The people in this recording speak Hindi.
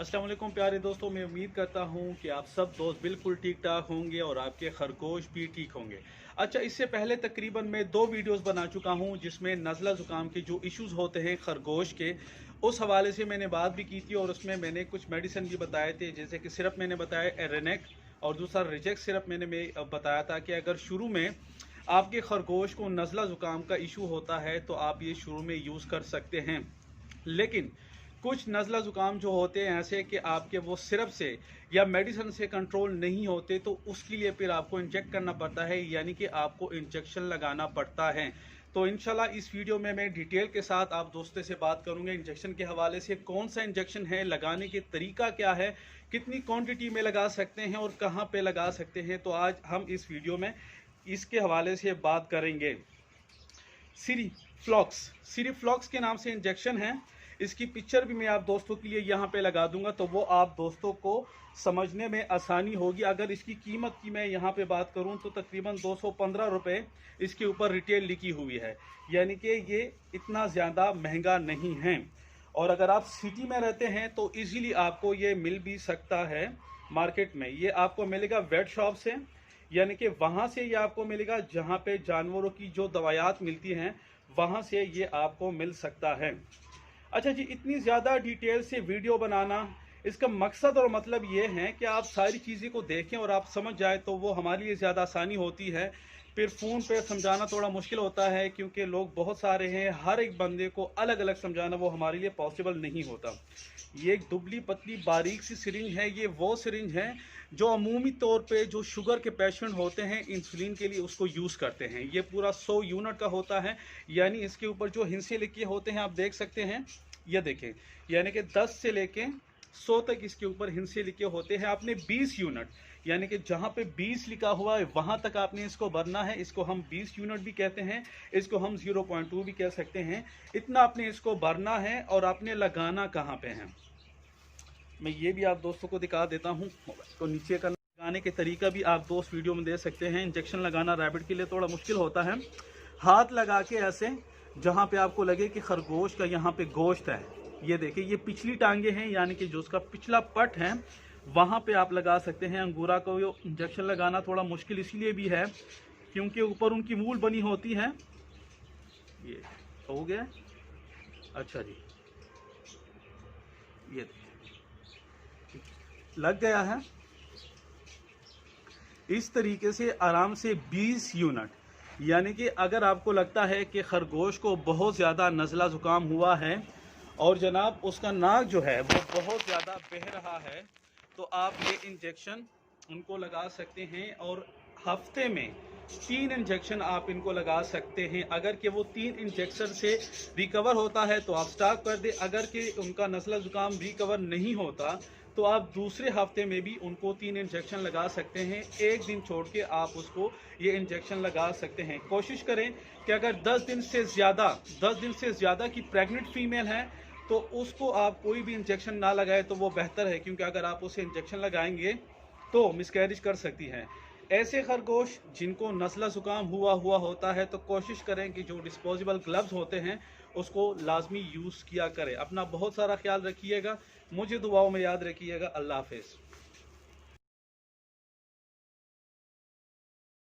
अस्सलाम वालेकुम प्यारे दोस्तों, मैं उम्मीद करता हूं कि आप सब दोस्त बिल्कुल ठीक ठाक होंगे और आपके खरगोश भी ठीक होंगे। अच्छा, इससे पहले तकरीबन मैं 2 वीडियोस बना चुका हूं जिसमें नज़ला ज़ुकाम के जो इश्यूज़ होते हैं खरगोश के, उस हवाले से मैंने बात भी की थी और उसमें मैंने कुछ मेडिसिन भी बताए थे, जैसे कि सिरप मैंने बताया एरेनेक और दूसरा रिजेक्ट सिरप मैंने बताया था कि अगर शुरू में आपके खरगोश को नज़ला ज़ुकाम का इशू होता है तो आप ये शुरू में यूज़ कर सकते हैं। लेकिन कुछ नज़ला ज़ुकाम जो होते हैं ऐसे कि आपके वो सिरप से या मेडिसिन से कंट्रोल नहीं होते, तो उसके लिए फिर आपको इंजेक्ट करना पड़ता है, यानी कि आपको इंजेक्शन लगाना पड़ता है। तो इंशाल्लाह इस वीडियो में मैं डिटेल के साथ आप दोस्तों से बात करूंगा इंजेक्शन के हवाले से, कौन सा इंजेक्शन है, लगाने के तरीका क्या है, कितनी क्वांटिटी में लगा सकते हैं और कहाँ पे लगा सकते हैं। तो आज हम इस वीडियो में इसके हवाले से बात करेंगे। सिरीफ्लॉक्स के नाम से इंजेक्शन है। इसकी पिक्चर भी मैं आप दोस्तों के लिए यहाँ पे लगा दूंगा, तो वो आप दोस्तों को समझने में आसानी होगी। अगर इसकी कीमत की मैं यहाँ पे बात करूँ तो तकरीबन 215 रुपये इसके ऊपर रिटेल लिखी हुई है, यानी कि ये इतना ज़्यादा महंगा नहीं है। और अगर आप सिटी में रहते हैं तो इजीली आपको ये मिल भी सकता है मार्केट में। ये आपको मिलेगा वेट शॉप से, यानी कि वहाँ से ये आपको मिलेगा जहाँ पे जानवरों की जो दवाइयात मिलती हैं, वहाँ से ये आपको मिल सकता है। अच्छा जी, इतनी ज़्यादा डिटेल से वीडियो बनाना, इसका मकसद और मतलब ये है कि आप सारी चीज़ें को देखें और आप समझ जाए, तो वो हमारे लिए ज़्यादा आसानी होती है। फिर फ़ोन पे समझाना थोड़ा मुश्किल होता है क्योंकि लोग बहुत सारे हैं, हर एक बंदे को अलग अलग समझाना वो हमारे लिए पॉसिबल नहीं होता। ये एक दुबली पतली बारीक सी सिरिंज है। ये वो सिरिंज है जो अमूमी तौर पे जो शुगर के पेशेंट होते हैं इंसुलिन के लिए उसको यूज़ करते हैं। ये पूरा 100 यूनिट का होता है, यानी इसके ऊपर जो हिस्से लिखे होते हैं आप देख सकते हैं, ये देखें, यानी कि 10 से लेके 100 तक इसके ऊपर हिस्से लिखे होते हैं। आपने 20 यूनिट, यानी कि जहाँ पे 20 लिखा हुआ है वहाँ तक आपने इसको भरना है। इसको हम 20 यूनिट भी कहते हैं, इसको हम 0.2 भी कह सकते हैं। इतना आपने इसको भरना है और आपने लगाना कहाँ पे है, मैं ये भी आप दोस्तों को दिखा देता हूँ। तो नीचे का लगाने के तरीका भी आप दोस्त वीडियो में दे सकते हैं। इंजेक्शन लगाना रैबिट के लिए थोड़ा मुश्किल होता है। हाथ लगा के ऐसे जहाँ पे आपको लगे कि खरगोश का यहाँ पे गोश्त है, ये देखिए, ये पिछली टांगे हैं, यानी कि जो उसका पिछला पट है वहाँ पे आप लगा सकते हैं। अंगूरा को इंजेक्शन लगाना थोड़ा मुश्किल इसलिए भी है क्योंकि ऊपर उनकी मूल बनी होती है। ये हो गया, अच्छा जी, ये लग गया है। इस तरीके से आराम से 20 यूनिट, यानी कि अगर आपको लगता है कि खरगोश को बहुत ज़्यादा नज़ला ज़ुकाम हुआ है और जनाब उसका नाक जो है वो बहुत ज़्यादा बह रहा है, तो आप ये इंजेक्शन उनको लगा सकते हैं। और हफ्ते में 3 इंजेक्शन आप इनको लगा सकते हैं। अगर कि वो 3 इंजेक्शन से रिकवर होता है तो आप स्टॉप कर दें। अगर कि उनका नज़ला ज़ुकाम रिकवर नहीं होता तो आप दूसरे हफ्ते में भी उनको 3 इंजेक्शन लगा सकते हैं। एक दिन छोड़ के आप उसको ये इंजेक्शन लगा सकते हैं। कोशिश करें कि अगर 10 दिन से ज़्यादा की प्रेग्नेंट फीमेल है तो उसको आप कोई भी इंजेक्शन ना लगाए तो वो बेहतर है, क्योंकि अगर आप उसे इंजेक्शन लगाएंगे तो मिसकैरेज कर सकती हैं। ऐसे खरगोश जिनको नज़ला ज़ुकाम हुआ होता है तो कोशिश करें कि जो डिस्पोजेबल ग्लव्स होते हैं उसको लाजमी यूज़ किया करें। अपना बहुत सारा ख्याल रखिएगा, मुझे दुआओं में याद रखिएगा। अल्लाह हाफ़िज़।